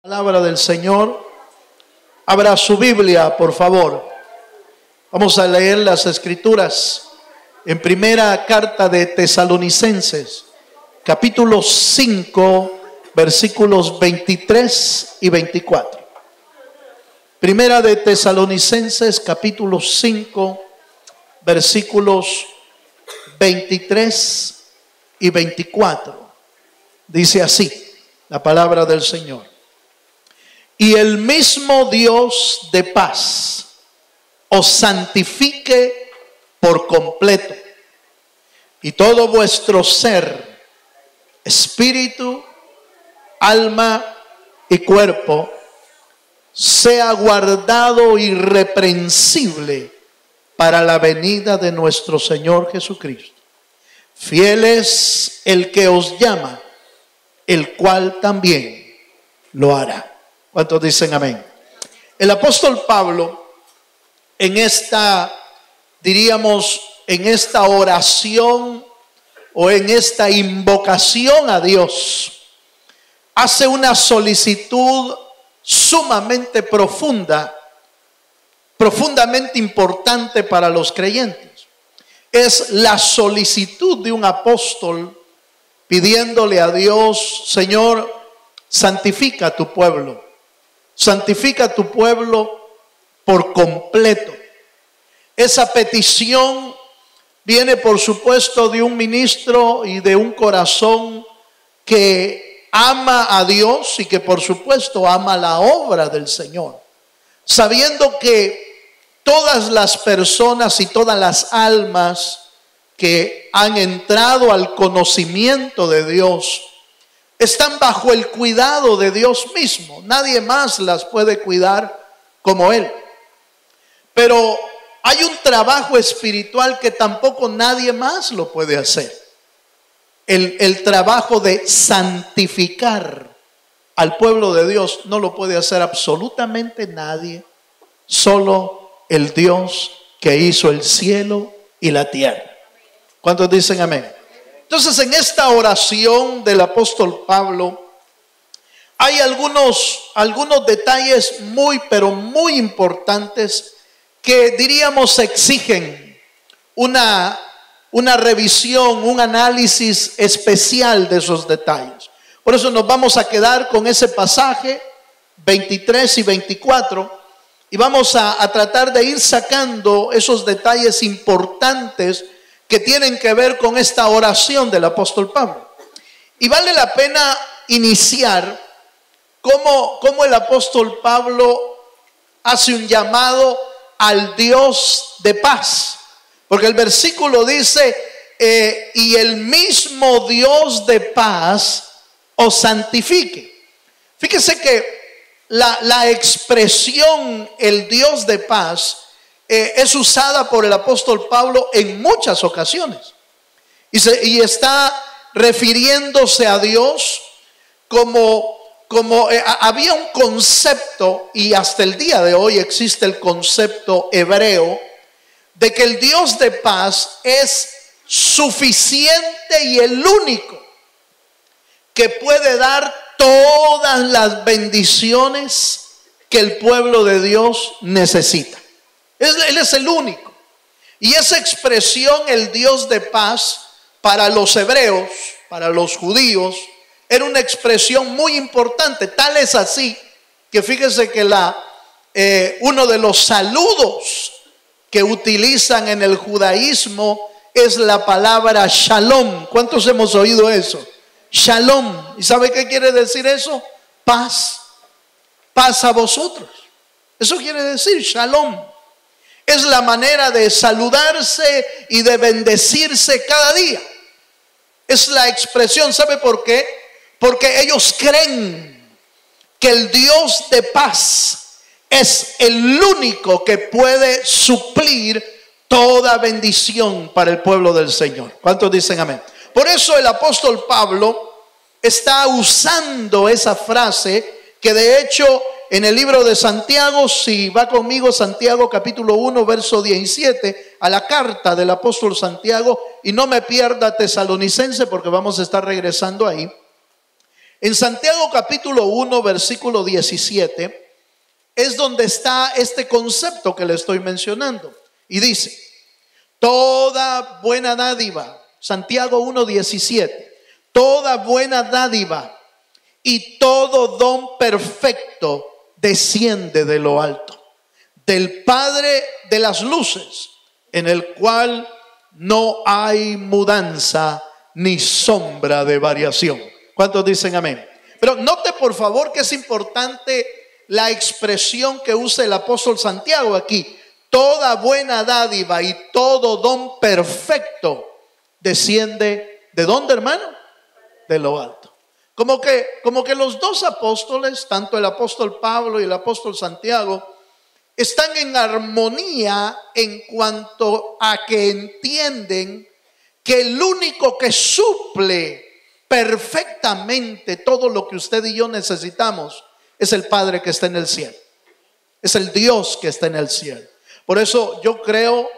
Palabra del Señor. Abra su Biblia, por favor. Vamos a leer las Escrituras en primera carta de Tesalonicenses, capítulo 5, versículos 23 y 24. Primera de Tesalonicenses, capítulo 5, versículos 23 y 24. Dice así la palabra del Señor. Y el mismo Dios de paz os santifique por completo, y todo vuestro ser, espíritu, alma y cuerpo, sea guardado irreprensible para la venida de nuestro Señor Jesucristo. Fiel es el que os llama, el cual también lo hará. ¿Cuántos dicen amén? El apóstol Pablo, en esta oración o en esta invocación a Dios, hace una solicitud sumamente profunda, profundamente importante para los creyentes. Es la solicitud de un apóstol pidiéndole a Dios: Señor, santifica a tu pueblo. Santifica a tu pueblo por completo. Esa petición viene, por supuesto, de un ministro y de un corazón que ama a Dios y que, por supuesto, ama la obra del Señor, sabiendo que todas las personas y todas las almas que han entrado al conocimiento de Dios están bajo el cuidado de Dios mismo. Nadie más las puede cuidar como Él. Pero hay un trabajo espiritual que tampoco nadie más lo puede hacer. El trabajo de santificar al pueblo de Dios no lo puede hacer absolutamente nadie. Solo el Dios que hizo el cielo y la tierra. ¿Cuántos dicen amén? Entonces, en esta oración del apóstol Pablo hay algunos detalles pero muy importantes que diríamos exigen una revisión, un análisis especial de esos detalles. Por eso nos vamos a quedar con ese pasaje 23 y 24 y vamos a tratar de ir sacando esos detalles importantes que tienen que ver con esta oración del apóstol Pablo. Y vale la pena iniciar cómo el apóstol Pablo hace un llamado al Dios de paz. Porque el versículo dice, y el mismo Dios de paz os santifique. Fíjese que la expresión el Dios de paz es usada por el apóstol Pablo en muchas ocasiones y está refiriéndose a Dios como había un concepto, y hasta el día de hoy existe el concepto hebreo de que el Dios de paz es suficiente y el único que puede dar todas las bendiciones que el pueblo de Dios necesita. Él es el único. Y esa expresión, el Dios de paz, para los hebreos, para los judíos, era una expresión muy importante. Tal es así que fíjese que uno de los saludos que utilizan en el judaísmo es la palabra shalom. ¿Cuántos hemos oído eso? Shalom. ¿Y sabe qué quiere decir eso? Paz. Paz a vosotros. Eso quiere decir shalom. Es la manera de saludarse y de bendecirse cada día. Es la expresión, ¿sabe por qué? Porque ellos creen que el Dios de paz es el único que puede suplir toda bendición para el pueblo del Señor. ¿Cuántos dicen amén? Por eso el apóstol Pablo está usando esa frase que de hecho en el libro de Santiago, si va conmigo, Santiago capítulo 1, verso 17, a la carta del apóstol Santiago, y no me pierda Tesalonicense porque vamos a estar regresando ahí. En Santiago capítulo 1, versículo 17, es donde está este concepto que le estoy mencionando. Y dice, toda buena dádiva, Santiago 1, 17, toda buena dádiva y todo don perfecto desciende de lo alto, del Padre de las luces, en el cual no hay mudanza ni sombra de variación. ¿Cuántos dicen amén? Pero note por favor que es importante la expresión que usa el apóstol Santiago aquí. Toda buena dádiva y todo don perfecto desciende ¿de dónde, hermano? De lo alto. Como que los dos apóstoles, tanto el apóstol Pablo y el apóstol Santiago, están en armonía en cuanto a que entienden que el único que suple perfectamente todo lo que usted y yo necesitamos es el Padre que está en el cielo. Es el Dios que está en el cielo. Por eso yo creo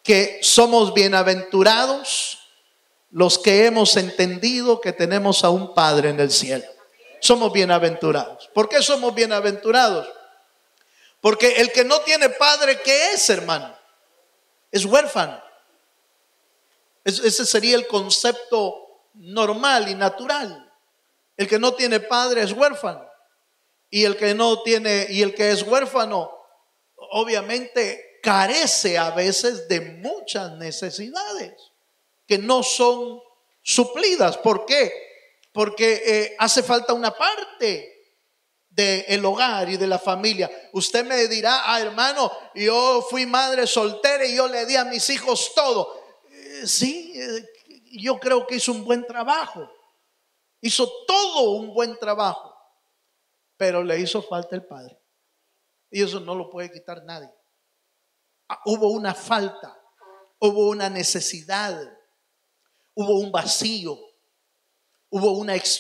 que somos bienaventurados los que hemos entendido que tenemos a un Padre en el cielo. Somos bienaventurados. ¿Por qué somos bienaventurados? Porque el que no tiene padre, ¿qué es, hermano? Es huérfano. Ese sería el concepto normal y natural. El que no tiene padre es huérfano. Y el que es huérfano, obviamente carece a veces de muchas necesidades que no son suplidas. ¿Por qué? Porque hace falta una parte del hogar y de la familia. Usted me dirá, hermano, yo fui madre soltera y yo le di a mis hijos todo. Sí, yo creo que hizo un buen trabajo. Hizo todo un buen trabajo. Pero le hizo falta el padre. Y eso no lo puede quitar nadie. Hubo una falta, hubo una necesidad, hubo un vacío, hubo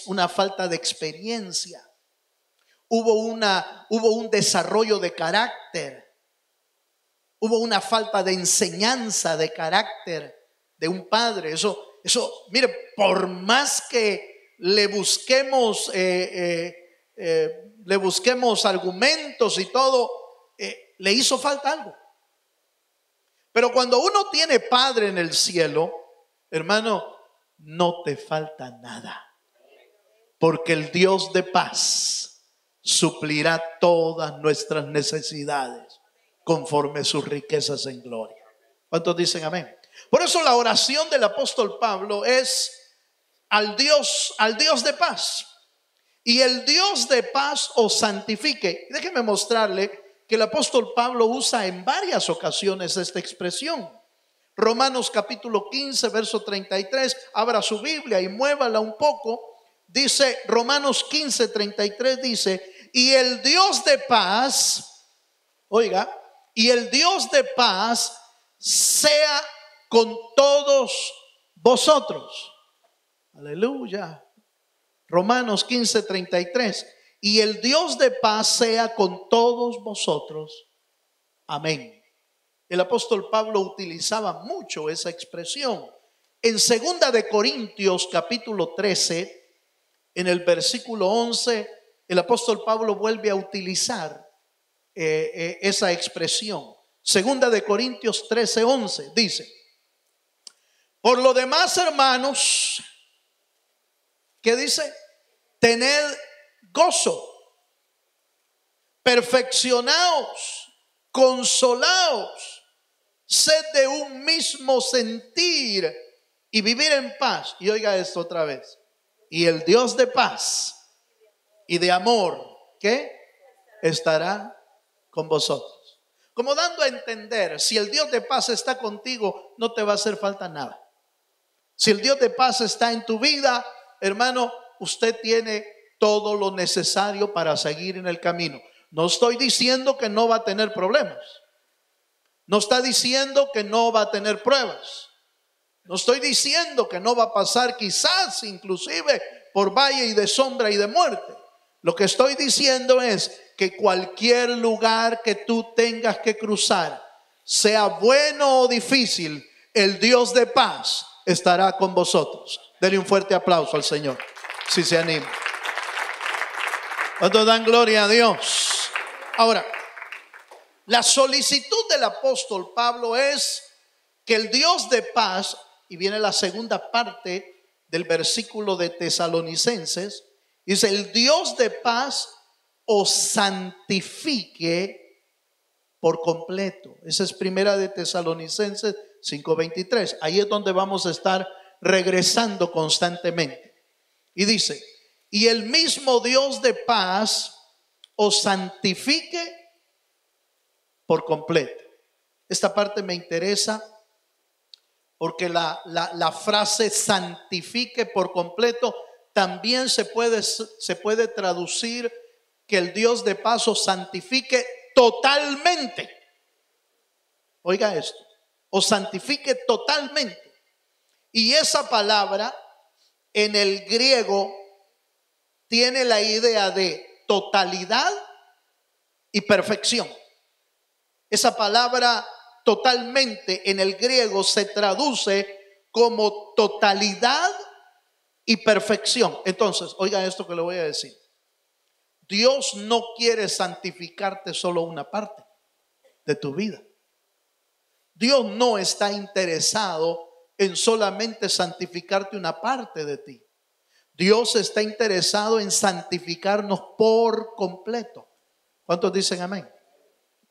una falta de experiencia. Hubo un desarrollo de carácter. Hubo una falta de enseñanza de carácter de un padre. Eso, mire, por más que le busquemos argumentos y todo, le hizo falta algo. Pero cuando uno tiene Padre en el cielo, hermano, no te falta nada. Porque el Dios de paz suplirá todas nuestras necesidades conforme sus riquezas en gloria. ¿Cuántos dicen amén? Por eso la oración del apóstol Pablo es al Dios de paz. Y el Dios de paz os santifique. Déjeme mostrarle que el apóstol Pablo usa en varias ocasiones esta expresión. Romanos capítulo 15, verso 33. Abra su Biblia y muévala un poco. Dice Romanos 15, 33 dice, y el Dios de paz, oiga, y el Dios de paz sea con todos vosotros. Aleluya. Romanos 15, 33. Y el Dios de paz sea con todos vosotros. Amén. El apóstol Pablo utilizaba mucho esa expresión. En 2 de Corintios capítulo 13, en el versículo 11, el apóstol Pablo vuelve a utilizar esa expresión. 2 de Corintios 13, 11 dice, por lo demás, hermanos, ¿qué dice? Tened gozo, perfeccionaos, consolaos, sed de un mismo sentir y vivir en paz. Y oiga esto otra vez. Y el Dios de paz y de amor, ¿qué? Estará con vosotros. Como dando a entender, si el Dios de paz está contigo, no te va a hacer falta nada. Si el Dios de paz está en tu vida, hermano, usted tiene todo lo necesario para seguir en el camino. No estoy diciendo que no va a tener problemas. No está diciendo que no va a tener pruebas. No estoy diciendo que no va a pasar quizás inclusive por valle y de sombra y de muerte. Lo que estoy diciendo es que cualquier lugar que tú tengas que cruzar, sea bueno o difícil, el Dios de paz estará con vosotros. Denle un fuerte aplauso al Señor. Si se anima. ¿Cuántos dan gloria a Dios? Ahora, la solicitud del apóstol Pablo es que el Dios de paz, y viene la segunda parte del versículo de Tesalonicenses, dice: el Dios de paz os santifique por completo. Esa es primera de Tesalonicenses 5:23. Ahí es donde vamos a estar regresando constantemente. Y dice: y el mismo Dios de paz os santifique por completo. Esta parte me interesa porque la frase santifique por completo también se puede traducir que el Dios de paz os santifique totalmente. Oiga esto, os santifique totalmente. Y esa palabra en el griego tiene la idea de totalidad y perfección. Esa palabra totalmente en el griego se traduce como totalidad y perfección. Entonces, oiga esto que le voy a decir. Dios no quiere santificarte solo una parte de tu vida. Dios no está interesado en solamente santificarte una parte de ti. Dios está interesado en santificarnos por completo. ¿Cuántos dicen amén?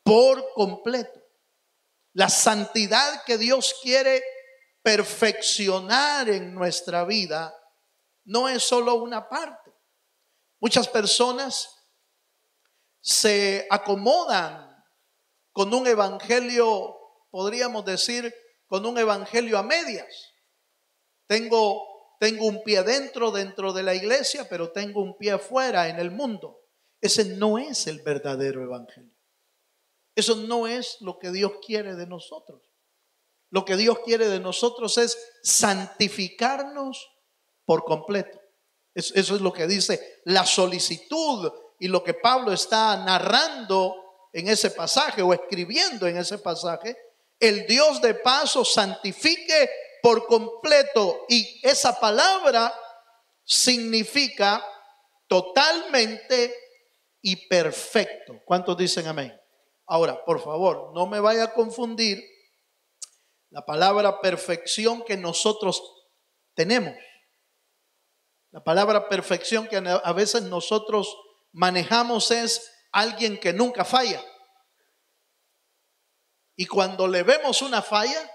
Por completo. La santidad que Dios quiere perfeccionar en nuestra vida no es solo una parte. Muchas personas se acomodan con un evangelio, podríamos decir, con un evangelio a medias. Tengo un pie dentro de la iglesia, pero tengo un pie afuera en el mundo. Ese no es el verdadero evangelio. Eso no es lo que Dios quiere de nosotros. Lo que Dios quiere de nosotros es santificarnos por completo. Eso es lo que dice la solicitud y lo que Pablo está narrando en ese pasaje o escribiendo en ese pasaje. El Dios de paz os santifique por completo. Y esa palabra significa totalmente y perfecto. ¿Cuántos dicen amén? Ahora, por favor, no me vaya a confundir la palabra perfección que nosotros tenemos. La palabra perfección que a veces nosotros manejamos es alguien que nunca falla. Y cuando le vemos una falla,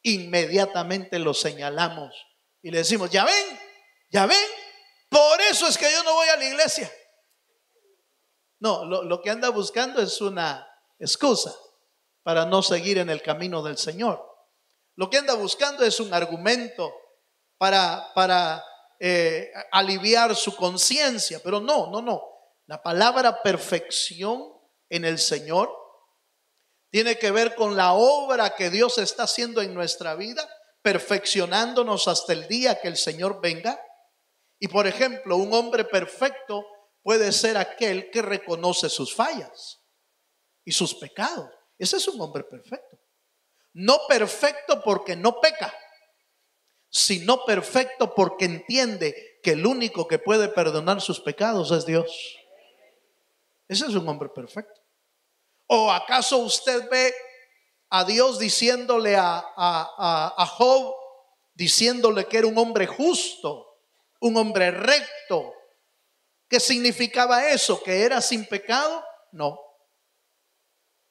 inmediatamente lo señalamos y le decimos: ya ven, por eso es que yo no voy a la iglesia. No, lo que anda buscando es una excusa para no seguir en el camino del Señor. Lo que anda buscando es un argumento para aliviar su conciencia. Pero no. La palabra perfección en el Señor tiene que ver con la obra que Dios está haciendo en nuestra vida, perfeccionándonos hasta el día que el Señor venga. Y por ejemplo, un hombre perfecto puede ser aquel que reconoce sus fallas y sus pecados. Ese es un hombre perfecto. No perfecto porque no peca, sino perfecto porque entiende que el único que puede perdonar sus pecados es Dios. Ese es un hombre perfecto. ¿O acaso usted ve a Dios diciéndole a Job, diciéndole que era un hombre justo, un hombre recto? ¿Qué significaba eso? ¿Que era sin pecado? No.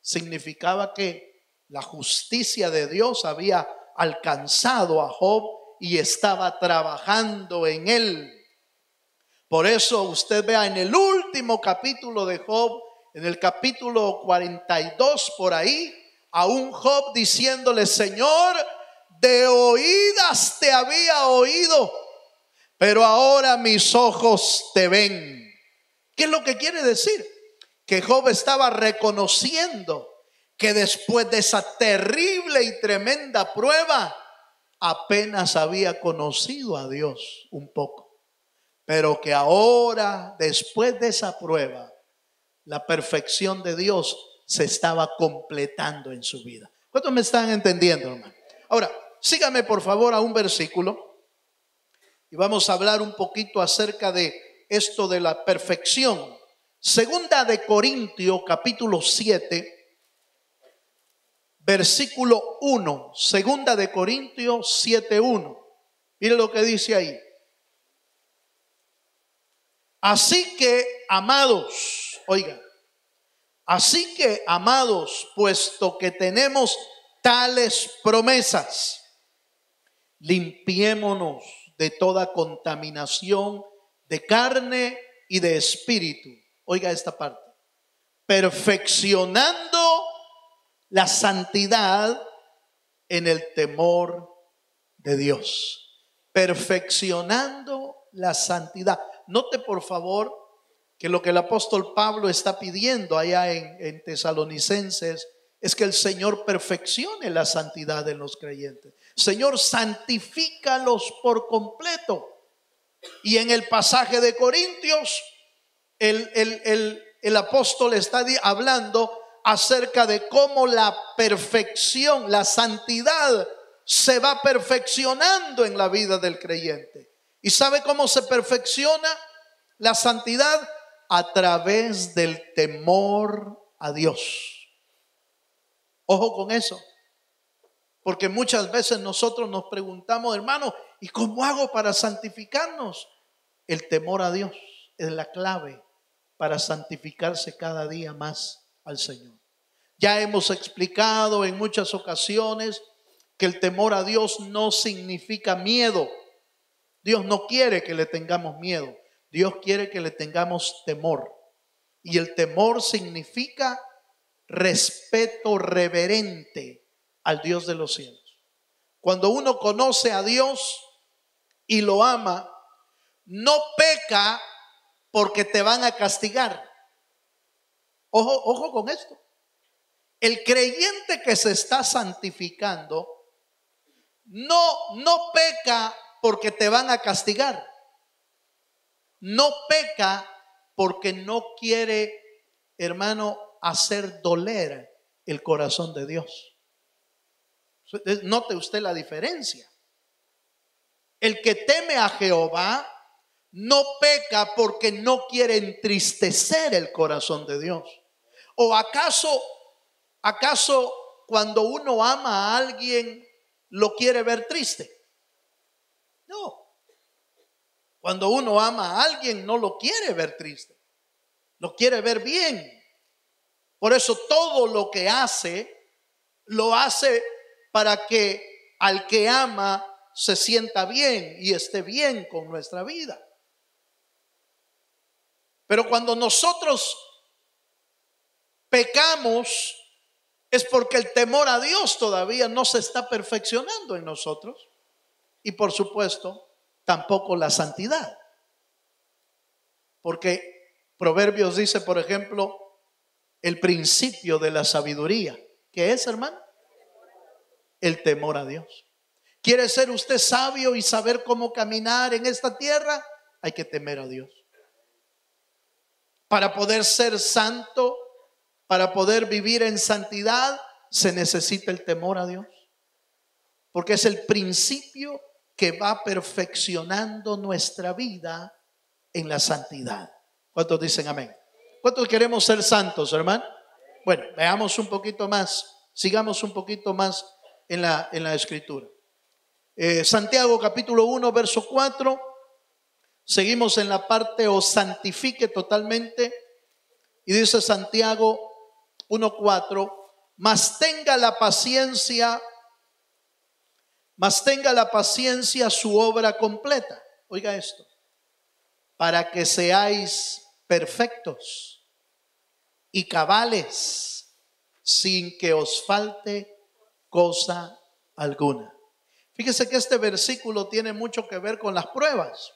Significaba que la justicia de Dios había alcanzado a Job y estaba trabajando en él. Por eso usted vea en el último capítulo de Job, en el capítulo 42 por ahí, a un Job diciéndole: Señor, de oídas te había oído, pero ahora mis ojos te ven. ¿Qué es lo que quiere decir? Que Job estaba reconociendo que después de esa terrible y tremenda prueba apenas había conocido a Dios un poco, pero que ahora, después de esa prueba, la perfección de Dios se estaba completando en su vida. ¿Cuántos me están entendiendo, hermano? Ahora, sígame por favor a un versículo y vamos a hablar un poquito acerca de esto de la perfección. Segunda de Corintios capítulo 7, versículo 1. Segunda de Corintios 7:1. Mire lo que dice ahí. Así que, amados, oiga, así que, amados, puesto que tenemos tales promesas, limpiémonos de toda contaminación de carne y de espíritu. Oiga esta parte. Perfeccionando la santidad en el temor de Dios. Perfeccionando la santidad. Note por favor que lo que el apóstol Pablo está pidiendo allá en Tesalonicenses es que el Señor perfeccione la santidad en los creyentes. Señor, santifícalos por completo. Y en el pasaje de Corintios, el apóstol está hablando acerca de cómo la perfección, la santidad se va perfeccionando en la vida del creyente. ¿Y sabe cómo se perfecciona la santidad? A través del temor a Dios. Ojo con eso, porque muchas veces nosotros nos preguntamos, hermano, ¿y cómo hago para santificarnos? El temor a Dios es la clave para santificarse cada día más al Señor. Ya hemos explicado en muchas ocasiones que el temor a Dios no significa miedo. Dios no quiere que le tengamos miedo. Dios quiere que le tengamos temor. Y el temor significa respeto reverente al Dios de los cielos. Cuando uno conoce a Dios y lo ama, no peca porque te van a castigar. Ojo con esto. El creyente que se está santificando no peca porque te van a castigar. No peca porque no quiere, hermano, hacer doler el corazón de Dios. Note usted la diferencia. El que teme a Jehová no peca porque no quiere entristecer el corazón de Dios. ¿O acaso cuando uno ama a alguien lo quiere ver triste? No. Cuando uno ama a alguien no lo quiere ver triste, lo quiere ver bien. Por eso todo lo que hace, lo hace para que al que ama se sienta bien y esté bien con nuestra vida. Pero cuando nosotros pecamos es porque el temor a Dios todavía no se está perfeccionando en nosotros. Y por supuesto, tampoco la santidad. Porque Proverbios dice, por ejemplo, el principio de la sabiduría. ¿Qué es, hermano? El temor a Dios. ¿Quiere ser usted sabio y saber cómo caminar en esta tierra? Hay que temer a Dios. Para poder ser santo, para poder vivir en santidad, se necesita el temor a Dios. Porque es el principio que va perfeccionando nuestra vida en la santidad. ¿Cuántos dicen amén? ¿Cuántos queremos ser santos, hermano? Bueno, veamos un poquito más, sigamos un poquito más en la escritura. Santiago capítulo 1, verso 4. Seguimos en la parte os santifique totalmente. Y dice Santiago 1:4, mas tenga la paciencia su obra completa. Oiga esto. Para que seáis perfectos y cabales, sin que os falte cosa alguna. Fíjese que este versículo tiene mucho que ver con las pruebas.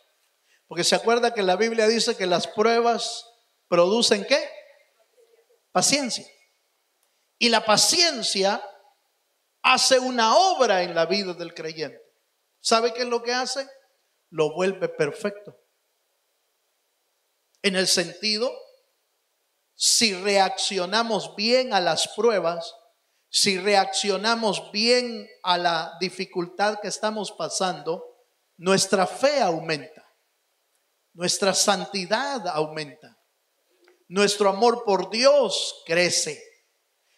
Porque se acuerda que la Biblia dice que las pruebas producen ¿qué? Paciencia. Y la paciencia hace una obra en la vida del creyente. ¿Sabe qué es lo que hace? Lo vuelve perfecto. En el sentido, si reaccionamos bien a las pruebas, si reaccionamos bien a la dificultad que estamos pasando, nuestra fe aumenta, nuestra santidad aumenta, nuestro amor por Dios crece.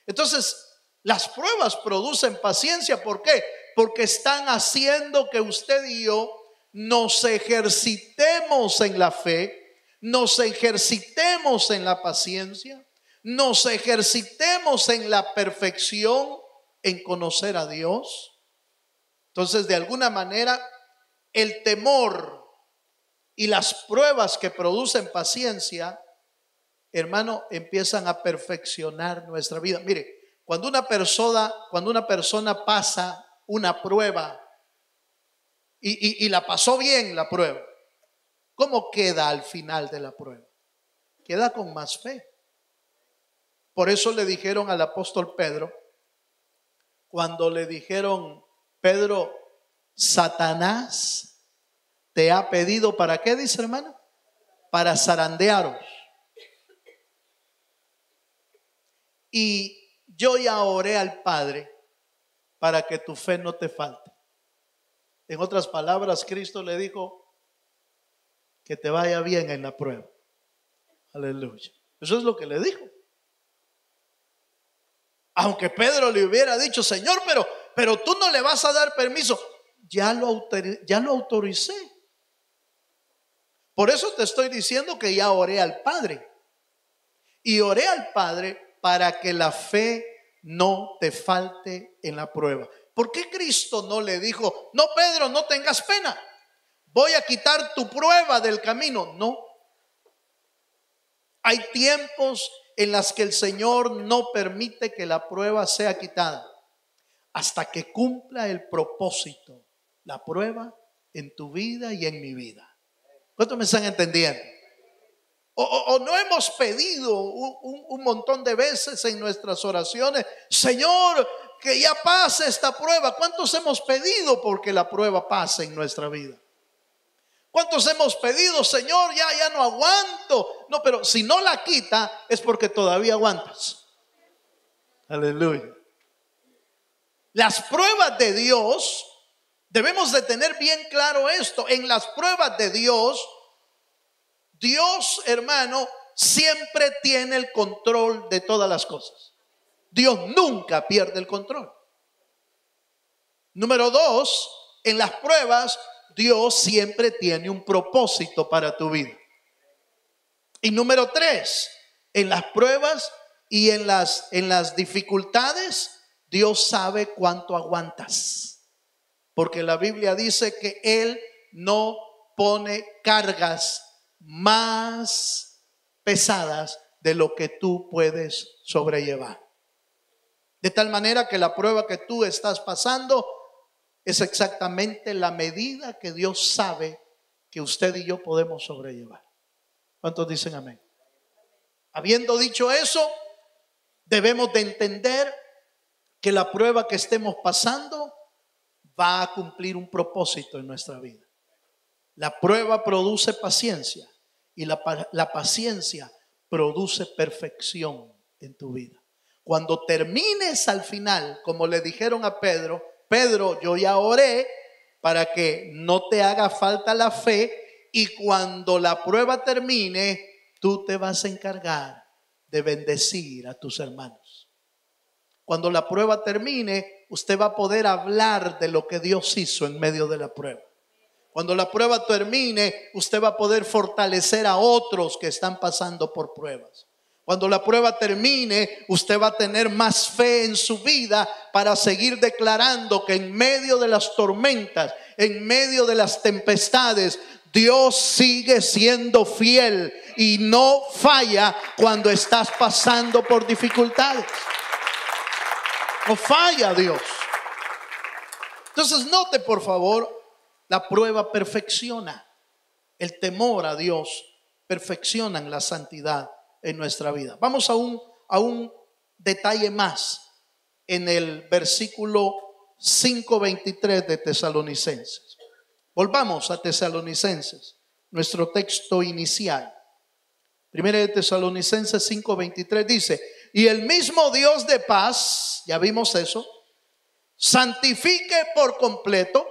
Entonces, las pruebas producen paciencia. ¿Por qué? Porque están haciendo que usted y yo nos ejercitemos en la fe, nos ejercitemos en la paciencia, nos ejercitemos en la perfección, en conocer a Dios. Entonces, de alguna manera, el temor y las pruebas que producen paciencia, hermano, empiezan a perfeccionar nuestra vida. Mire, cuando una persona pasa una prueba y la pasó bien la prueba, ¿cómo queda al final de la prueba? Queda con más fe. Por eso le dijeron al apóstol Pedro, cuando le dijeron: Pedro, Satanás te ha pedido, ¿para qué? Dice, hermano, para zarandearos. Y yo ya oré al Padre para que tu fe no te falte. En otras palabras, Cristo le dijo que te vaya bien en la prueba. Aleluya. Eso es lo que le dijo. Aunque Pedro le hubiera dicho: Señor, pero tú no le vas a dar permiso. Ya lo autoricé. Por eso te estoy diciendo que ya oré al Padre. Y oré al Padre para que la fe no te falte en la prueba. ¿Por qué Cristo no le dijo: no, Pedro, no tengas pena, voy a quitar tu prueba del camino? No. Hay tiempos en las que el Señor no permite que la prueba sea quitada hasta que cumpla el propósito, la prueba en tu vida y en mi vida. ¿Cuántos me están entendiendo? O no hemos pedido un montón de veces en nuestras oraciones: Señor, que ya pase esta prueba. ¿Cuántos hemos pedido porque la prueba pase en nuestra vida? ¿Cuántos hemos pedido: Señor, ya no aguanto? No, pero si no la quita es porque todavía aguantas. Aleluya. Las pruebas de Dios, debemos de tener bien claro esto. En las pruebas de Dios, hermano, siempre tiene el control de todas las cosas. Dios nunca pierde el control. Número 2, en las pruebas, Dios siempre tiene un propósito para tu vida. Y número 3, en las pruebas y en las dificultades, Dios sabe cuánto aguantas. Porque la Biblia dice que Él no pone cargas más pesadas de lo que tú puedes sobrellevar. De tal manera que la prueba que tú estás pasando es exactamente la medida que Dios sabe que usted y yo podemos sobrellevar. ¿Cuántos dicen amén? Habiendo dicho eso, debemos de entender que la prueba que estemos pasando va a cumplir un propósito en nuestra vida. La prueba produce paciencia y la paciencia produce perfección en tu vida. Cuando termines al final, como le dijeron a Pedro: Pedro, yo ya oré para que no te haga falta la fe, y cuando la prueba termine, tú te vas a encargar de bendecir a tus hermanos. Cuando la prueba termine, usted va a poder hablar de lo que Dios hizo en medio de la prueba. Cuando la prueba termine, usted va a poder fortalecer a otros que están pasando por pruebas. Cuando la prueba termine, usted va a tener más fe en su vida para seguir declarando que en medio de las tormentas, en medio de las tempestades, Dios sigue siendo fiel y no falla cuando estás pasando por dificultades. No falla Dios. Entonces note, por favor, la prueba perfecciona. El temor a Dios perfecciona la santidad en nuestra vida. Vamos a un detalle más en el versículo 5:23 de Tesalonicenses. Volvamos a Tesalonicenses, nuestro texto inicial. Primera de Tesalonicenses 5:23 dice: y el mismo Dios de paz, ya vimos eso, santifique por completo.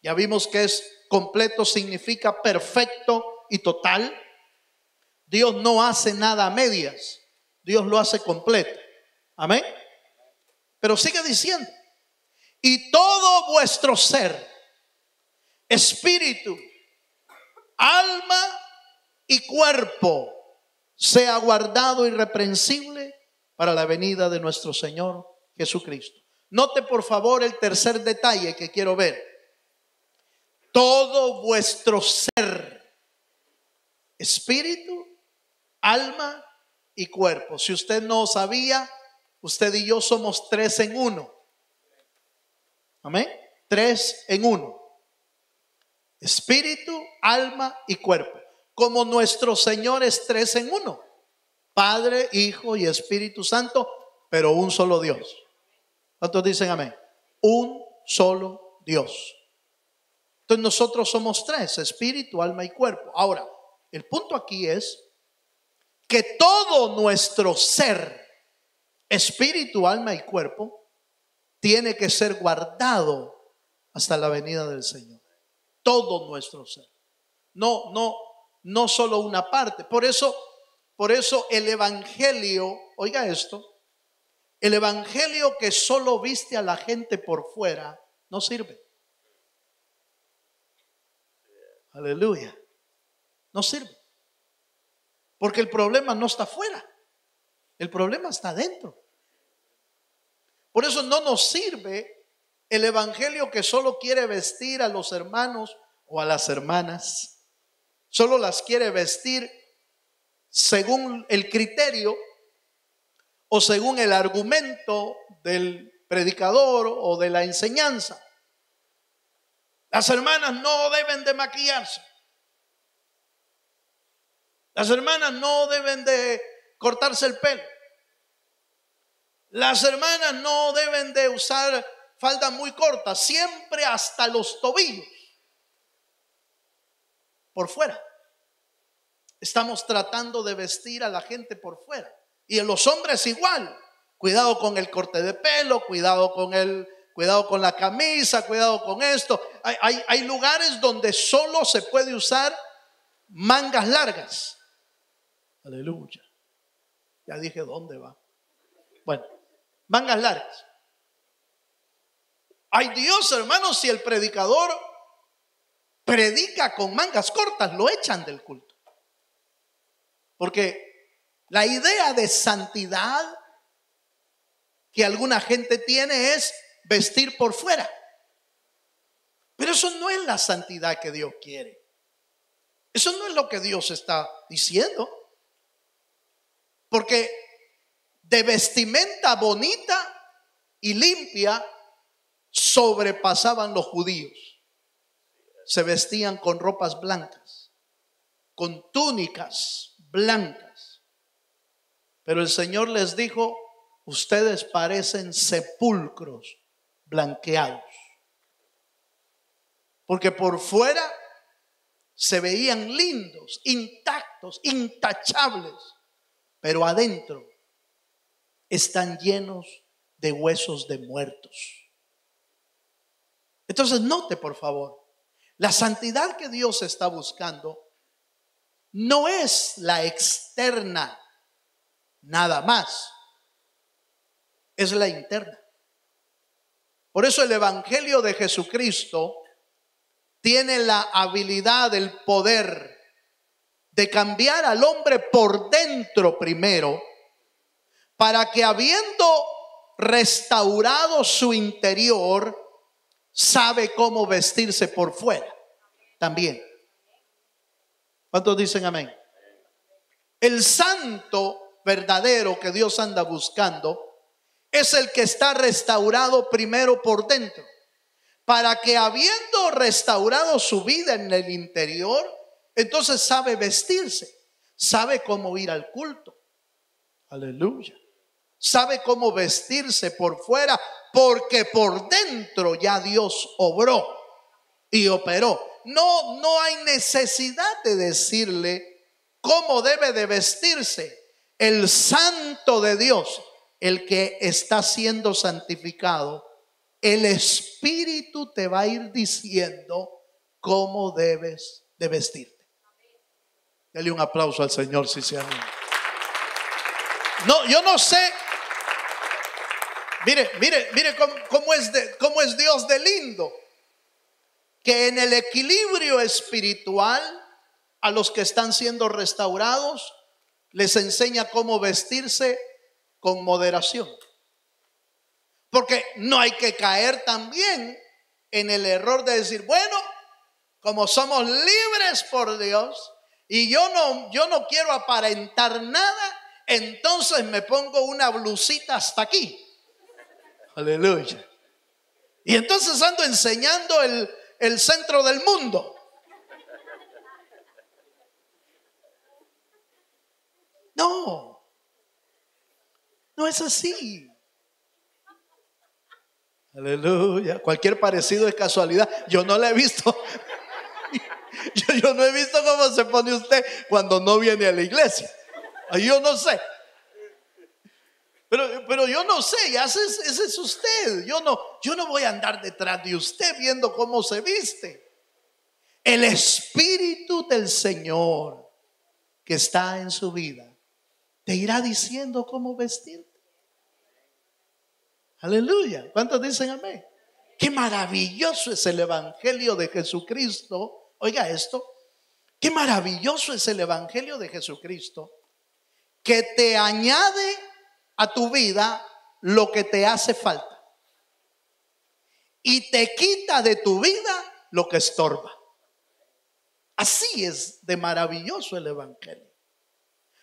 Ya vimos que es completo, significa perfecto y total. Dios no hace nada a medias, Dios lo hace completo. Amén. Pero sigue diciendo, y todo vuestro ser, espíritu, alma y cuerpo, sea guardado irreprensible para la venida de nuestro Señor Jesucristo. Note por favor el tercer detalle que quiero ver. Todo vuestro ser, espíritu, alma y cuerpo. Si usted no sabía, usted y yo somos 3 en 1. Amén. 3 en 1. Espíritu, alma y cuerpo. Como nuestro Señor es 3 en 1. Padre, Hijo y Espíritu Santo, pero un solo Dios. ¿Cuántos dicen amén? Un solo Dios. Entonces nosotros somos 3, espíritu, alma y cuerpo. Ahora, el punto aquí es que todo nuestro ser, espíritu, alma y cuerpo, tiene que ser guardado hasta la venida del Señor. Todo nuestro ser. No solo una parte. Por eso el evangelio, oiga esto, el evangelio que solo viste a la gente por fuera no sirve. Aleluya. No sirve. Porque el problema no está afuera. El problema está adentro. Por eso no nos sirve el evangelio que solo quiere vestir a los hermanos o a las hermanas. Solo las quiere vestir según el criterio o según el argumento del predicador o de la enseñanza. Las hermanas no deben de maquillarse. Las hermanas no deben de cortarse el pelo. Las hermanas no deben de usar faldas muy cortas, siempre hasta los tobillos. Por fuera. Estamos tratando de vestir a la gente por fuera. Y en los hombres igual. Cuidado con el corte de pelo, cuidado con la camisa, cuidado con esto. Hay lugares donde solo se puede usar mangas largas. Aleluya. Ya dije dónde va. Bueno, mangas largas. Ay Dios, hermanos, si el predicador predica con mangas cortas, lo echan del culto. Porque la idea de santidad que alguna gente tiene es vestir por fuera. Pero eso no es la santidad que Dios quiere. Eso no es lo que Dios está diciendo. Porque de vestimenta bonita y limpia sobrepasaban los judíos. Se vestían con ropas blancas, con túnicas blancas. Pero el Señor les dijo: ustedes parecen sepulcros blanqueados. Porque por fuera se veían lindos, intactos, intachables, pero adentro están llenos de huesos de muertos. Entonces note por favor, la santidad que Dios está buscando no es la externa nada más, es la interna. Por eso el evangelio de Jesucristo tiene la habilidad, el poder de cambiar al hombre por dentro primero, para que habiendo restaurado su interior, sabe cómo vestirse por fuera también. ¿Cuántos dicen amén? El santo verdadero que Dios anda buscando es el que está restaurado primero por dentro, para que habiendo restaurado su vida en el interior, entonces sabe vestirse, sabe cómo ir al culto. Aleluya. Sabe cómo vestirse por fuera, porque por dentro ya Dios obró y operó. No hay necesidad de decirle cómo debe de vestirse. El santo de Dios, el que está siendo santificado, el Espíritu te va a ir diciendo cómo debes de vestirte. Dale un aplauso al Señor si se anima. No, yo no sé. Mire cómo es Dios de lindo. Que en el equilibrio espiritual, a los que están siendo restaurados, les enseña cómo vestirse con moderación. Porque no hay que caer también en el error de decir, bueno, como somos libres por Dios y yo no quiero aparentar nada, entonces me pongo una blusita hasta aquí. Aleluya. Y entonces ando enseñando el centro del mundo. No es así. Aleluya. Cualquier parecido es casualidad. Yo no le he visto. Yo no he visto cómo se pone usted cuando no viene a la iglesia. Yo no sé. Pero yo no sé, ese es usted. Yo no voy a andar detrás de usted viendo cómo se viste. El Espíritu del Señor que está en su vida te irá diciendo cómo vestirte. Aleluya. ¿Cuántos dicen amén? Qué maravilloso es el Evangelio de Jesucristo. Oiga esto. Qué maravilloso es el Evangelio de Jesucristo, que te añade a tu vida lo que te hace falta y te quita de tu vida lo que estorba. Así es de maravilloso el Evangelio,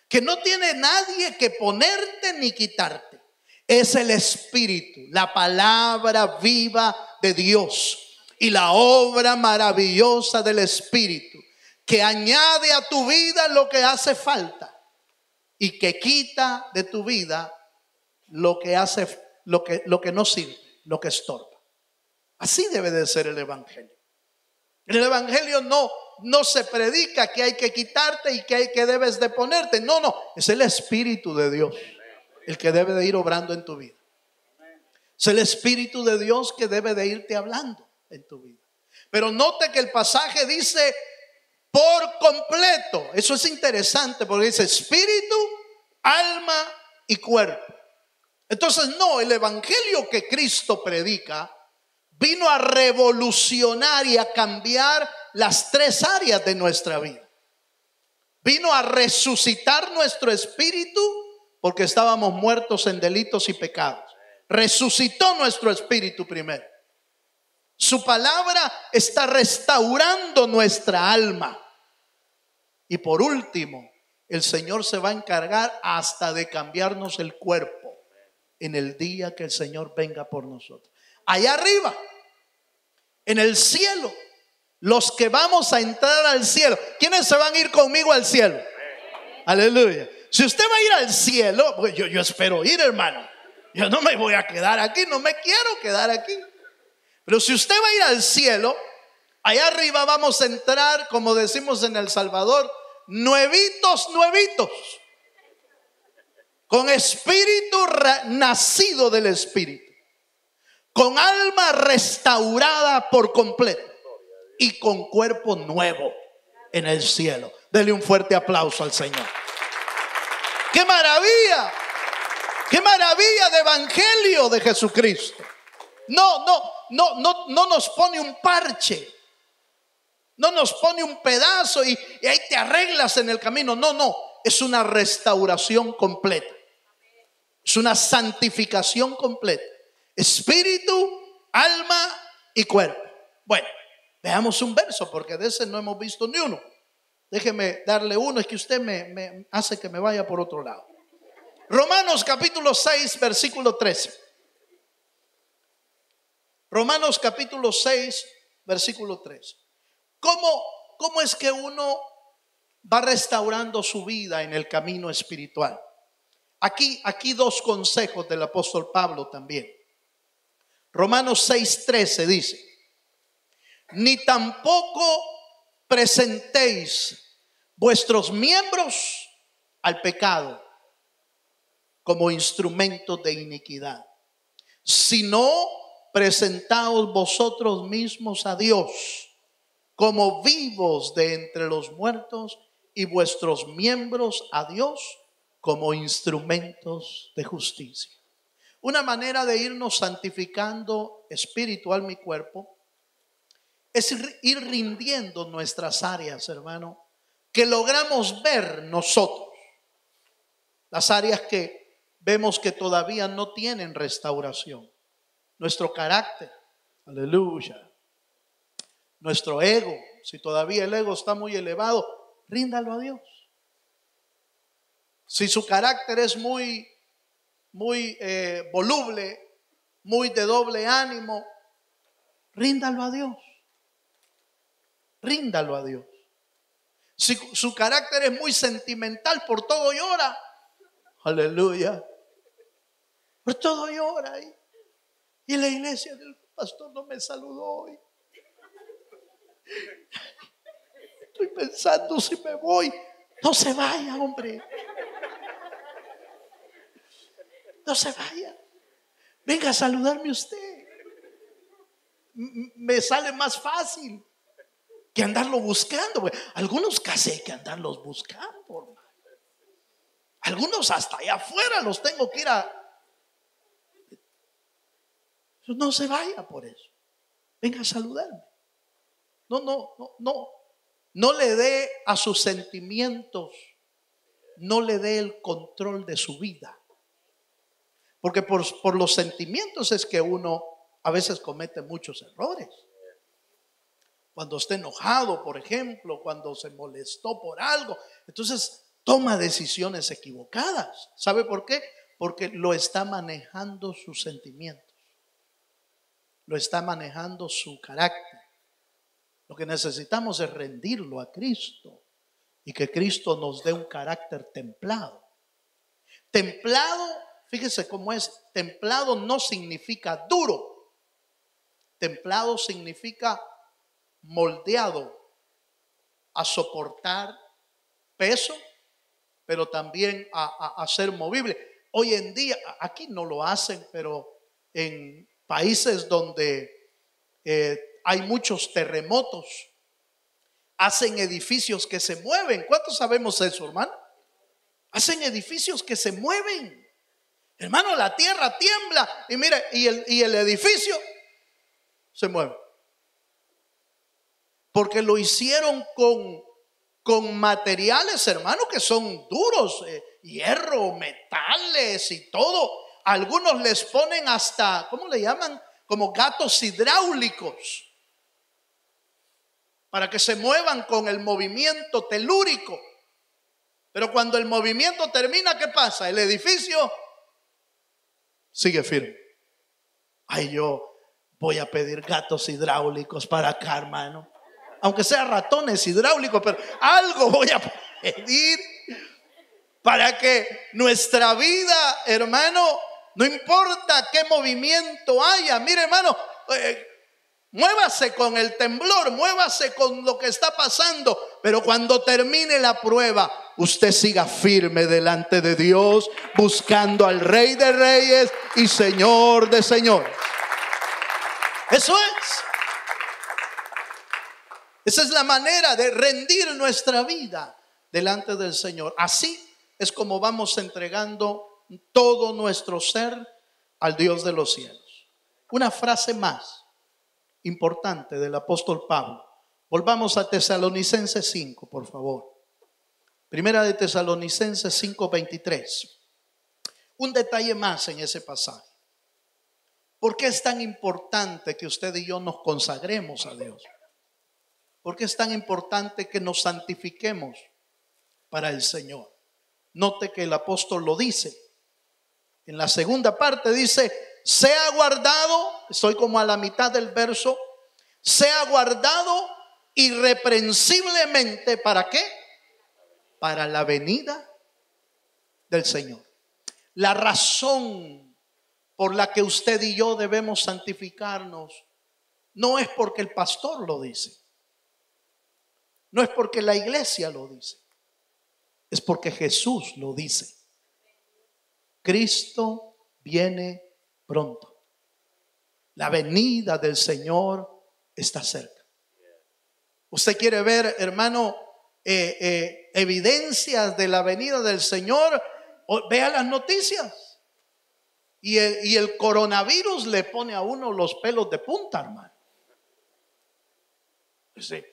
que no tiene nadie que ponerte ni quitarte. Es el Espíritu, la palabra viva de Dios y la obra maravillosa del Espíritu, que añade a tu vida lo que hace falta y que quita de tu vida lo que no sirve, lo que estorba. Así debe de ser el Evangelio. En el Evangelio no se predica que hay que quitarte y que debes de ponerte. No, es el Espíritu de Dios el que debe de ir obrando en tu vida. Es el Espíritu de Dios que debe de irte hablando en tu vida. Pero note que el pasaje dice por completo. Eso es interesante porque dice espíritu, alma y cuerpo. Entonces el Evangelio que Cristo predica vino a revolucionar y a cambiar las tres áreas de nuestra vida. Vino a resucitar nuestro espíritu porque estábamos muertos en delitos y pecados. Resucitó nuestro espíritu primero. Su palabra está restaurando nuestra alma. Y por último, el Señor se va a encargar hasta de cambiarnos el cuerpo en el día que el Señor venga por nosotros. Allá arriba, en el cielo, los que vamos a entrar al cielo. ¿Quiénes se van a ir conmigo al cielo? Aleluya. Si usted va a ir al cielo, pues yo espero ir, hermano. Yo no me voy a quedar aquí, no me quiero quedar aquí. Pero si usted va a ir al cielo, allá arriba vamos a entrar, como decimos en El Salvador, nuevitos, con espíritu nacido del Espíritu, con alma restaurada por completo y con cuerpo nuevo en el cielo. Dele un fuerte aplauso al Señor. ¡Qué maravilla! ¡Qué maravilla de evangelio de Jesucristo! No nos pone un parche. No nos pone un pedazo y ahí te arreglas en el camino. No, es una restauración completa. Es una santificación completa. Espíritu, alma y cuerpo. Bueno, veamos un verso porque de ese no hemos visto ni uno. Déjeme darle uno, es que usted me hace que me vaya por otro lado. Romanos capítulo 6, versículo 13. Romanos capítulo 6, versículo 13. ¿Cómo es que uno va restaurando su vida en el camino espiritual? Aquí dos consejos del apóstol Pablo también. Romanos 6:13 dice: ni tampoco presentéis vuestros miembros al pecado como instrumentos de iniquidad, sino presentaos vosotros mismos a Dios como vivos de entre los muertos y vuestros miembros a Dios como instrumentos de justicia. Una manera de irnos santificando espiritual mi cuerpo es ir rindiendo nuestras áreas, hermano, que logramos ver nosotros. Las áreas que vemos que todavía no tienen restauración. Nuestro carácter, aleluya. Nuestro ego, si todavía el ego está muy elevado, ríndalo a Dios. Si su carácter es muy voluble, muy de doble ánimo, ríndalo a Dios. Ríndalo a Dios. Si su carácter es muy sentimental, por todo llora. Aleluya. Por todo llora. Y la iglesia del pastor no me saludó hoy. Estoy pensando si me voy. No se vaya, hombre. No se vaya. Venga a saludarme usted. Me sale más fácil que andarlo buscando. Algunos casi hay que andarlos buscando. Algunos hasta allá afuera los tengo que ir a. No se vaya por eso. Venga a saludarme. No le dé a sus sentimientos, no le dé el control de su vida. Porque por los sentimientos es que uno a veces comete muchos errores. Cuando está enojado, por ejemplo, cuando se molestó por algo, entonces toma decisiones equivocadas. ¿Sabe por qué? Porque lo está manejando sus sentimientos, lo está manejando su carácter. Lo que necesitamos es rendirlo a Cristo y que Cristo nos dé un carácter templado. Templado, fíjese cómo es. Templado no significa duro. Templado significa moldeado a soportar peso, pero también a ser movible. Hoy en día, aquí no lo hacen, pero en países donde hay muchos terremotos, hacen edificios que se mueven. ¿Cuántos sabemos eso, hermano? Hacen edificios que se mueven. Hermano, la tierra tiembla y mire, y el edificio se mueve. Porque lo hicieron con materiales, hermano, que son duros, hierro, metales y todo. Algunos les ponen hasta, ¿cómo le llaman? Como gatos hidráulicos, para que se muevan con el movimiento telúrico. Pero cuando el movimiento termina, ¿qué pasa? El edificio sigue firme. Ay, yo voy a pedir gatos hidráulicos para acá, hermano. Aunque sea ratones hidráulicos, pero algo voy a pedir para que nuestra vida, hermano, no importa qué movimiento haya. Mire, hermano, muévase con el temblor, muévase con lo que está pasando, pero cuando termine la prueba, usted siga firme delante de Dios, buscando al Rey de Reyes y Señor de Señores. Eso es. Esa es la manera de rendir nuestra vida delante del Señor. Así es como vamos entregando todo nuestro ser al Dios de los cielos. Una frase más importante del apóstol Pablo. Volvamos a Tesalonicenses 5, por favor. Primera de Tesalonicenses 5:23. Un detalle más en ese pasaje. ¿Por qué es tan importante que usted y yo nos consagremos a Dios? ¿Por qué es tan importante que nos santifiquemos para el Señor? Note que el apóstol lo dice. En la segunda parte dice, sea guardado, estoy como a la mitad del verso, sea guardado irreprensiblemente, ¿para qué? Para la venida del Señor. La razón por la que usted y yo debemos santificarnos no es porque el pastor lo dice, no es porque la iglesia lo dice, es porque Jesús lo dice. Cristo viene pronto. La venida del Señor está cerca. Usted quiere ver, hermano, evidencias de la venida del Señor, vea las noticias. Y el coronavirus le pone a uno los pelos de punta, hermano. Sí.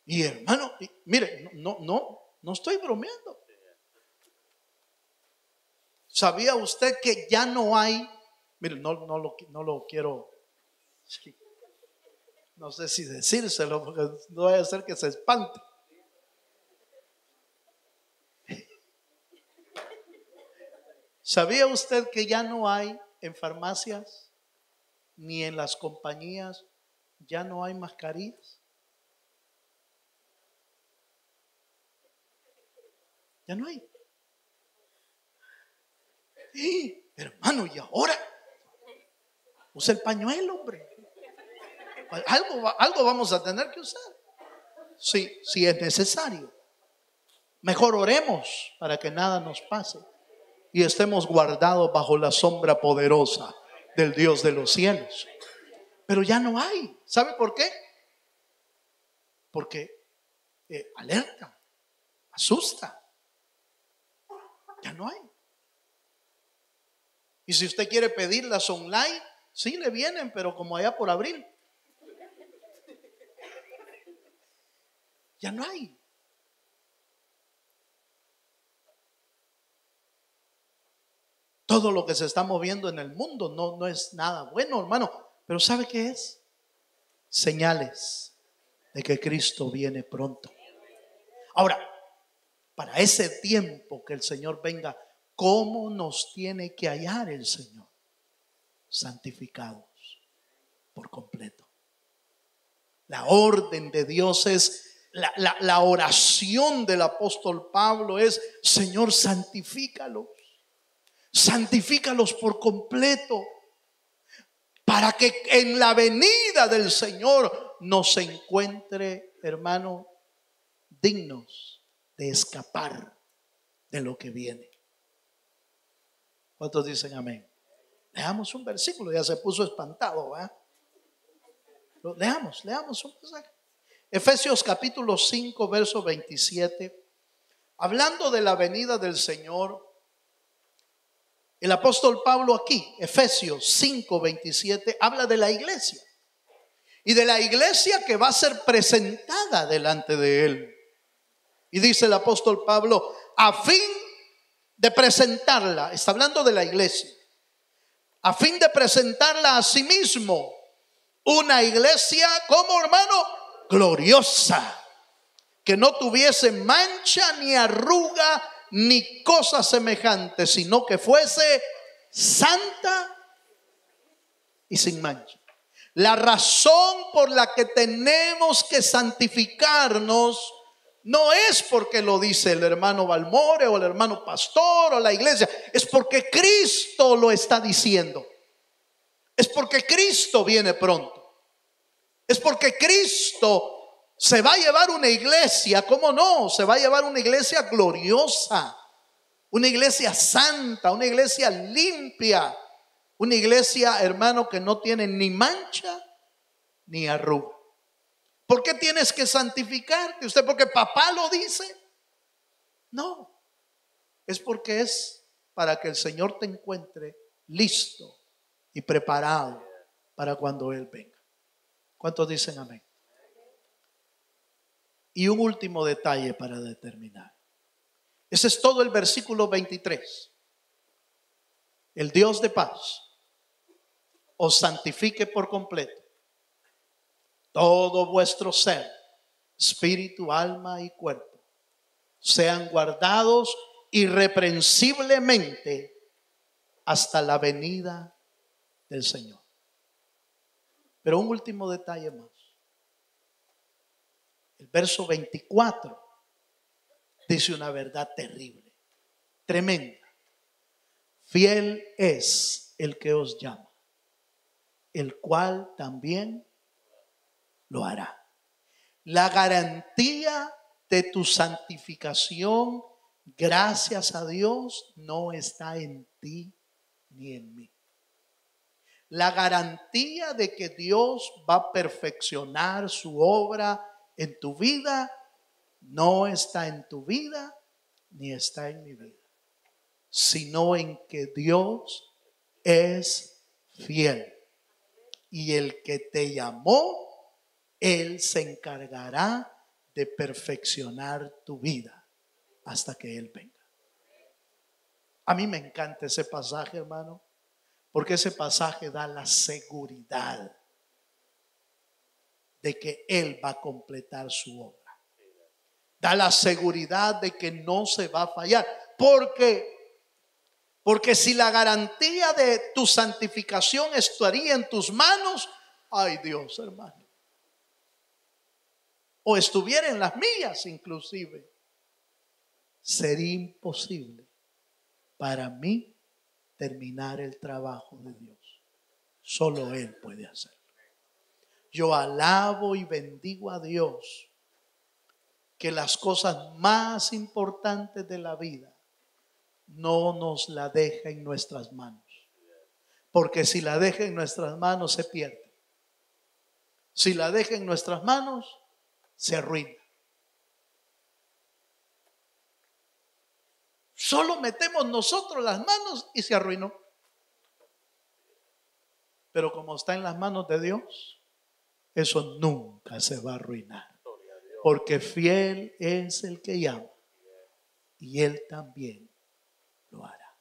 Y hermano, mire, no estoy bromeando. ¿Sabía usted que ya no hay? Mire, no lo quiero, no sé si decírselo, porque no vaya a ser que se espante. ¿Sabía usted que ya no hay en farmacias ni en las compañías, ya no hay mascarillas? Ya no hay. Hermano, ¿y ahora? Usa el pañuelo, hombre. Algo vamos a tener que usar. Sí, si es necesario. Mejor oremos para que nada nos pase y estemos guardados bajo la sombra poderosa del Dios de los cielos. Pero ya no hay. ¿Sabe por qué? Porque alerta, asusta. Ya no hay. Y si usted quiere pedirlas online, sí le vienen, pero como allá por abril. Ya no hay. Todo lo que se está moviendo en el mundo no es nada bueno, hermano. Pero ¿sabe qué es? Señales de que Cristo viene pronto. Ahora, para ese tiempo que el Señor venga, ¿cómo nos tiene que hallar el Señor? Santificados por completo. La orden de Dios es, la oración del apóstol Pablo es: Señor, santifícalos. Santifícalos por completo, para que en la venida del Señor nos encuentre, hermano, dignos de escapar de lo que viene. ¿Cuántos dicen amén? Leamos un versículo, ya se puso espantado, ¿verdad? Leamos un pasaje. Efesios capítulo 5, verso 27. Hablando de la venida del Señor, el apóstol Pablo aquí, Efesios 5, 27, habla de la iglesia. Y de la iglesia que va a ser presentada delante de él. Y dice el apóstol Pablo, a fin de presentarla, está hablando de la iglesia, a fin de presentarla a sí mismo, una iglesia, como hermano, gloriosa, que no tuviese mancha ni arruga ni cosa semejante, sino que fuese santa y sin mancha. La razón por la que tenemos que santificarnos no es porque lo dice el hermano Balmore o el hermano pastor o la iglesia, es porque Cristo lo está diciendo. Es porque Cristo viene pronto. Es porque Cristo se va a llevar una iglesia, ¿cómo no? Se va a llevar una iglesia gloriosa, una iglesia santa, una iglesia limpia, una iglesia, hermano, que no tiene ni mancha ni arruga. ¿Por qué tienes que santificarte? ¿Usted porque papá lo dice? No, es porque es para que el Señor te encuentre listo y preparado para cuando Él venga. ¿Cuántos dicen amén? Y un último detalle para determinar. Ese es todo el versículo 23. El Dios de paz os santifique por completo. Todo vuestro ser, espíritu, alma y cuerpo, sean guardados irreprensiblemente hasta la venida del Señor. Pero un último detalle más. El verso 24 dice una verdad terrible, tremenda. Fiel es el que os llama, el cual también lo hará. La garantía de tu santificación, gracias a Dios, no está en ti ni en mí. La garantía de que Dios va a perfeccionar su obra en tu vida no está en tu vida ni está en mi vida, sino en que Dios es fiel. Y el que te llamó, Él se encargará de perfeccionar tu vida hasta que Él venga. A mí me encanta ese pasaje, hermano, porque ese pasaje da la seguridad de que Él va a completar su obra. Da la seguridad de que no se va a fallar. Porque si la garantía de tu santificación estaría en tus manos, ay Dios, hermano, o estuviera en las mías inclusive, sería imposible para mí terminar el trabajo de Dios. Solo Él puede hacerlo. Yo alabo y bendigo a Dios que las cosas más importantes de la vida no nos la deja en nuestras manos. Porque si la deja en nuestras manos se pierde. Si la deja en nuestras manos se arruina. Solo metemos nosotros las manos y se arruinó. Pero como está en las manos de Dios, eso nunca se va a arruinar. Porque fiel es el que llama y Él también lo hará.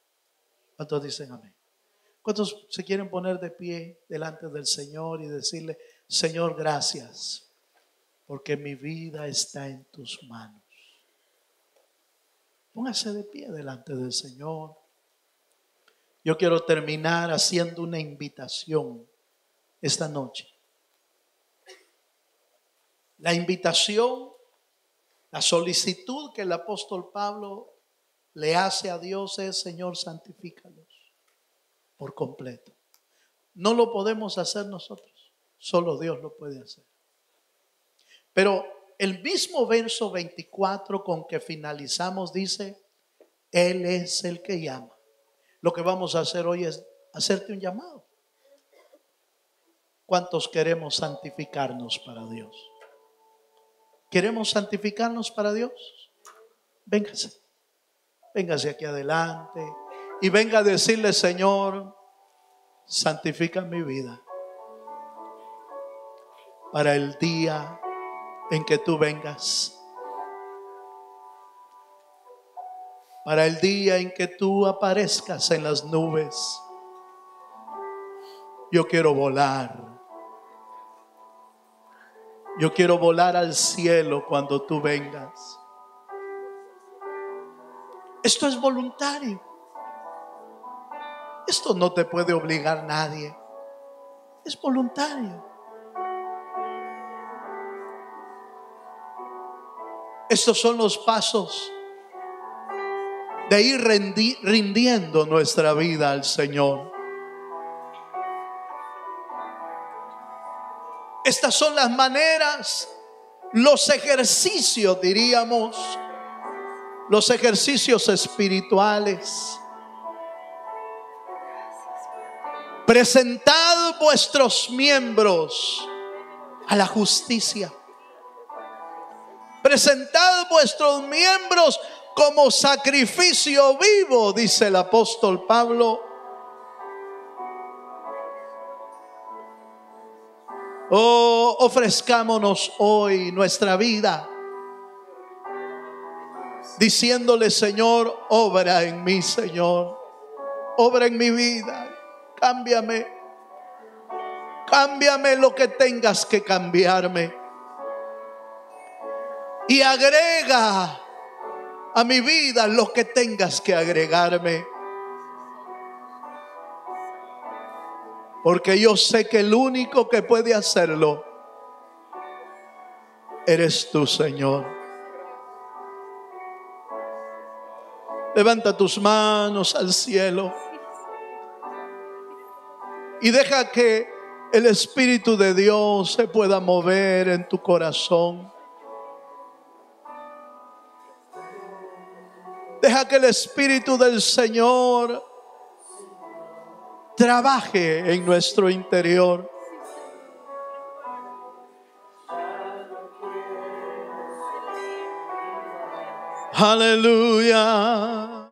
¿Cuántos dicen amén? ¿Cuántos se quieren poner de pie delante del Señor y decirle: Señor, gracias, porque mi vida está en tus manos? Póngase de pie delante del Señor. Yo quiero terminar haciendo una invitación esta noche. La invitación, la solicitud que el apóstol Pablo le hace a Dios es: Señor, santifícalos por completo. No lo podemos hacer nosotros, solo Dios lo puede hacer. Pero el mismo verso 24 con que finalizamos dice: Él es el que llama. Lo que vamos a hacer hoy es hacerte un llamado. ¿Cuántos queremos santificarnos para Dios? ¿Queremos santificarnos para Dios? Véngase. Véngase aquí adelante y venga a decirle: Señor, santifica mi vida para el día en que tú vengas, para el día en que tú aparezcas en las nubes. Yo quiero volar. Yo quiero volar al cielo cuando tú vengas. Esto es voluntario. Esto no te puede obligar nadie. Es voluntario. Estos son los pasos de ir rindiendo nuestra vida al Señor. Estas son las maneras, los ejercicios, diríamos, los ejercicios espirituales. Presentad vuestros miembros a la justicia. Presentad vuestros miembros como sacrificio vivo, dice el apóstol Pablo. Oh, ofrezcámonos hoy nuestra vida, diciéndole: Señor, obra en mí, Señor, obra en mi vida, cámbiame, cámbiame lo que tengas que cambiarme, y agrega a mi vida lo que tengas que agregarme. Porque yo sé que el único que puede hacerlo eres tú, Señor. Levanta tus manos al cielo y deja que el Espíritu de Dios se pueda mover en tu corazón. Deja que el Espíritu del Señor trabaje en nuestro interior. Aleluya.